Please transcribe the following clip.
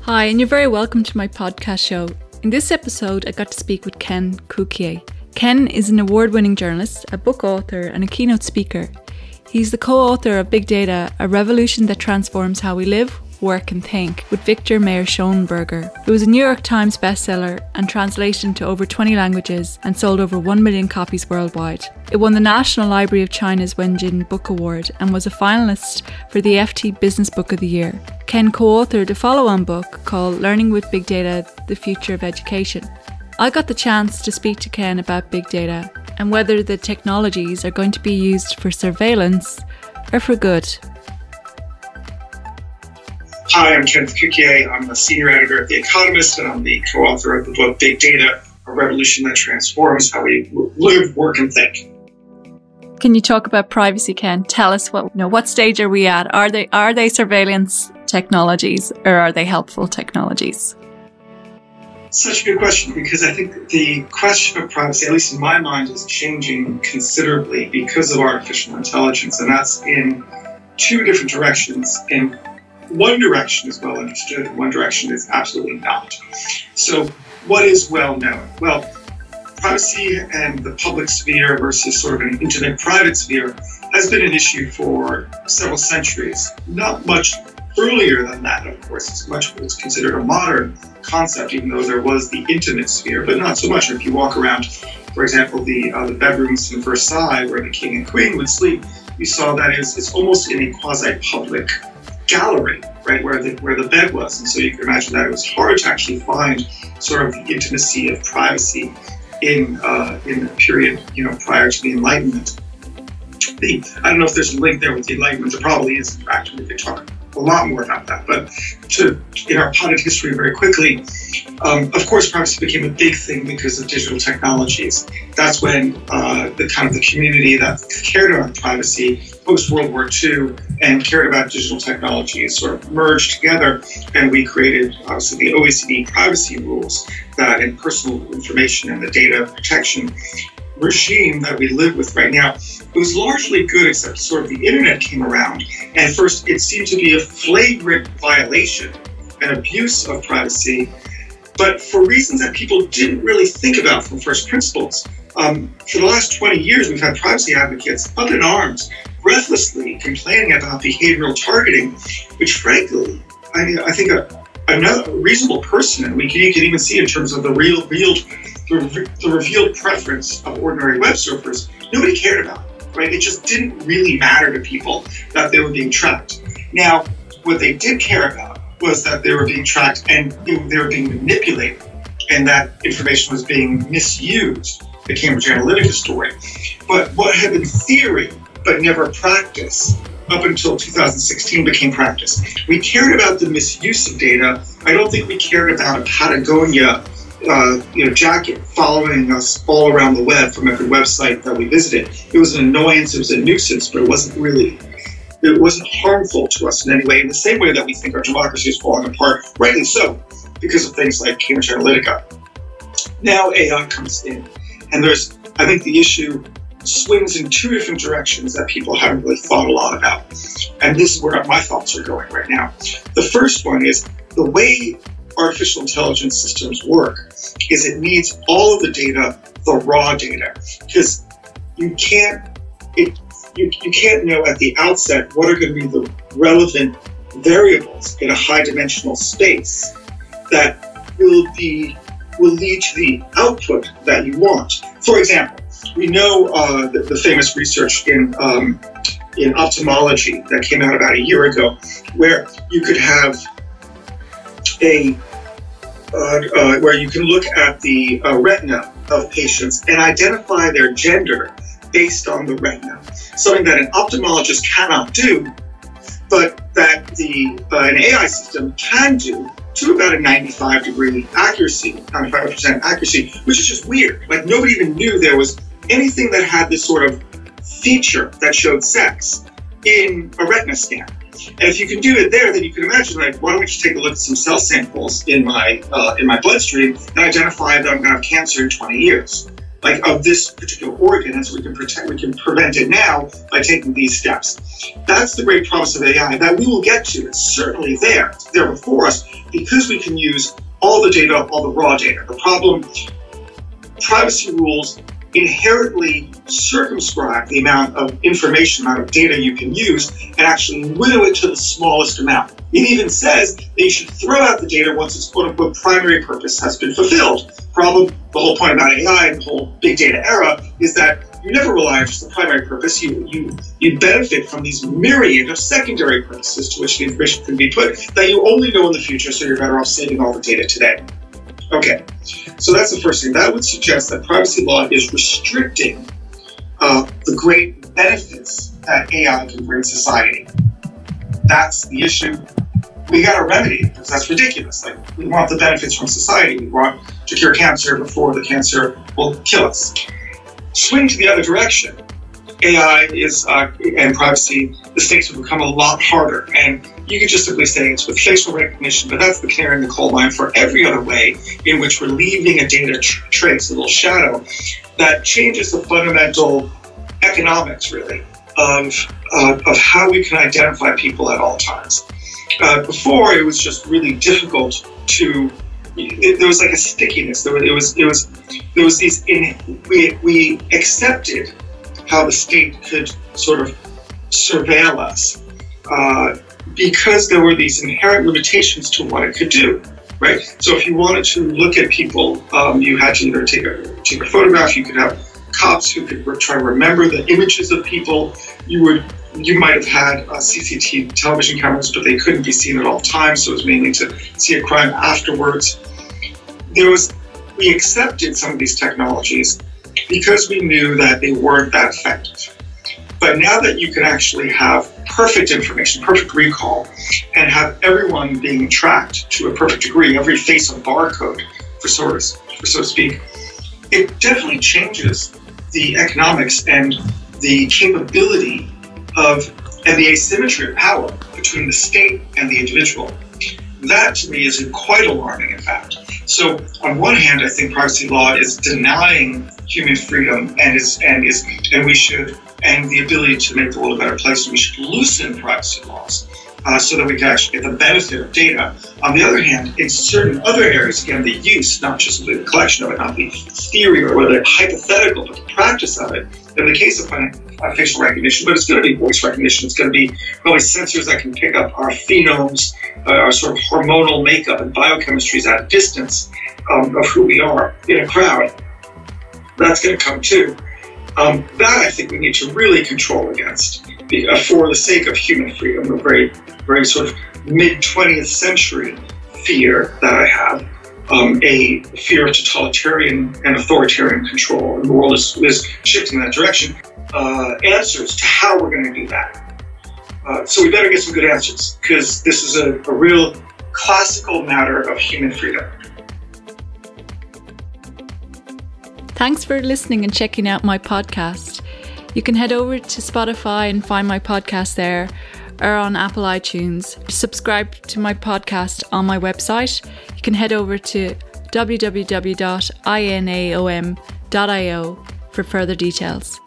Hi, and you're very welcome to my podcast show. In this episode, I got to speak with Kenneth Cukier. Kenn is an award-winning journalist, a book author, and a keynote speaker. He's the co-author of Big Data, a revolution that transforms how we live, work and think, with Viktor Mayer-Schönberger. It was a New York Times bestseller and translated into over 20 languages and sold over 1 million copies worldwide. It won the National Library of China's Wenjin Book Award and was a finalist for the FT Business Book of the Year. Kenn co-authored a follow-on book called Learning with Big Data, The Future of Education. I got the chance to speak to Kenn about big data and whether the technologies are going to be used for surveillance or for good. Hi, I'm Kenneth Cukier. I'm a senior editor at The Economist, and I'm the co-author of the book Big Data, a revolution that transforms how we live, work, and think. Can you talk about privacy, Kenn? Tell us what stage are we at? Are they surveillance technologies or are they helpful technologies? Such a good question, because I think the question of privacy, at least in my mind, is changing considerably because of artificial intelligence, and that's in two different directions. And one direction is well understood, and one direction is absolutely not. So what is well known? Well, privacy and the public sphere versus sort of an intimate private sphere has been an issue for several centuries. Not much earlier than that, of course. It's considered a modern concept, even though there was the intimate sphere, but not so much. If you walk around, for example, the bedrooms in Versailles where the king and queen would sleep, you saw that it's almost in a quasi-public gallery, right, where the bed was. And so you can imagine that it was hard to actually find sort of the intimacy of privacy in a period, prior to the Enlightenment. I don't know if there's a link there with the Enlightenment. There probably is, in fact. We could talk a lot more about that. But in our potted history very quickly, of course, privacy became a big thing because of digital technologies. That's when the community that cared about privacy post-World War II and cared about digital technologies sort of merged together, and we created, obviously, the OECD privacy rules that in personal information and the data protection regime that we live with right now. It was largely good, except sort of the internet came around, and first it seemed to be a flagrant violation and abuse of privacy, but for reasons that people didn't really think about from first principles. For the last 20 years, we've had privacy advocates up in arms, breathlessly complaining about behavioral targeting, which frankly, I think another reasonable person, and you can even see in terms of the revealed preference of ordinary web surfers, nobody cared about it, right? It just didn't really matter to people that they were being tracked. Now, what they did care about was that they were being tracked and they were being manipulated, and that information was being misused, the Cambridge Analytica story. But what had been theory but never practice up until 2016 became practice. We cared about the misuse of data. I don't think we cared about a Patagonia jacket following us all around the web from every website that we visited. It was an annoyance, it was a nuisance, but it wasn't harmful to us in any way, in the same way that we think our democracy is falling apart, rightly so, because of things like Cambridge Analytica. Now AI comes in, and I think the issue swings in two different directions that people haven't really thought a lot about. And this is where my thoughts are going right now. The first one is the way artificial intelligence systems work is it needs all of the data, the raw data, because you can't know at the outset what are going to be the relevant variables in a high dimensional space that will lead to the output that you want. For example, we know the famous research in ophthalmology that came out about a year ago, where you could have where you can look at the retina of patients and identify their gender based on the retina, something that an ophthalmologist cannot do, but that an AI system can do to about a 95% accuracy, which is just weird. Like, nobody even knew there was anything that had this sort of feature that showed sex in a retina scan. And if you can do it there, then you can imagine, like, why don't we just take a look at some cell samples in my bloodstream and identify that I'm going to have cancer in 20 years, like, of this particular organ, and so we can prevent it now by taking these steps. That's the great promise of AI that we will get to. It's certainly there. It's there before us. because we can use all the data, all the raw data. The problem, privacy rules inherently circumscribe the amount of information, amount of data you can use, and actually winnow it to the smallest amount. It even says that you should throw out the data once its quote-unquote primary purpose has been fulfilled. Problem, the whole point about AI and the whole big data era is that you never rely on just the primary purpose. You benefit from these myriad of secondary purposes to which the information can be put that you only know in the future, so you're better off saving all the data today. Okay, so that's the first thing. That would suggest that privacy law is restricting the great benefits that AI can bring society. That's the issue. We got to remedy it because that's ridiculous. Like, we want the benefits from society. We want to cure cancer before the cancer will kill us. Swing to the other direction. AI is and privacy, the stakes have become a lot harder. And you could just simply say it's with facial recognition, but that's the canary in the coal mine for every other way in which we're leaving a data trace, a little shadow, that changes the fundamental economics, really, of how we can identify people at all times. Before, it was just really difficult to. There was like a stickiness. There was these. We accepted how the state could sort of surveil us because there were these inherent limitations to what it could do, right? So if you wanted to look at people, you had to either take a photograph. You could have cops who could try to remember the images of people. You might have had CCTV television cameras, but they couldn't be seen at all times. So it was mainly to see a crime afterwards. We accepted some of these technologies because we knew that they weren't that effective. But now that you can actually have perfect information, perfect recall, and have everyone being tracked to a perfect degree, every face a barcode, so to speak, it definitely changes the economics and the capability and the asymmetry of power between the state and the individual. That, to me, is quite alarming, in fact. So, on one hand, I think privacy law is denying human freedom and the ability to make the world a better place. And we should loosen privacy laws so that we can actually get the benefit of data. On the other hand, in certain other areas, again, the use, not just the collection of it, not the theory or the hypothetical, but the practice of it. In the case of facial recognition, but it's going to be voice recognition. It's going to be probably sensors that can pick up our phenomes, our sort of hormonal makeup and biochemistries at a distance of who we are in a crowd. That's going to come too. That I think we need to really control against for the sake of human freedom, a very, very sort of mid-20th century fear that I have. A fear of totalitarian and authoritarian control, and the world is shifting in that direction. Answers to how we're going to do that. So we better get some good answers, because this is a real classical matter of human freedom. Thanks for listening and checking out my podcast. You can head over to Spotify and find my podcast there, or on Apple iTunes. Subscribe to my podcast on my website. You can head over to www.inaom.io for further details.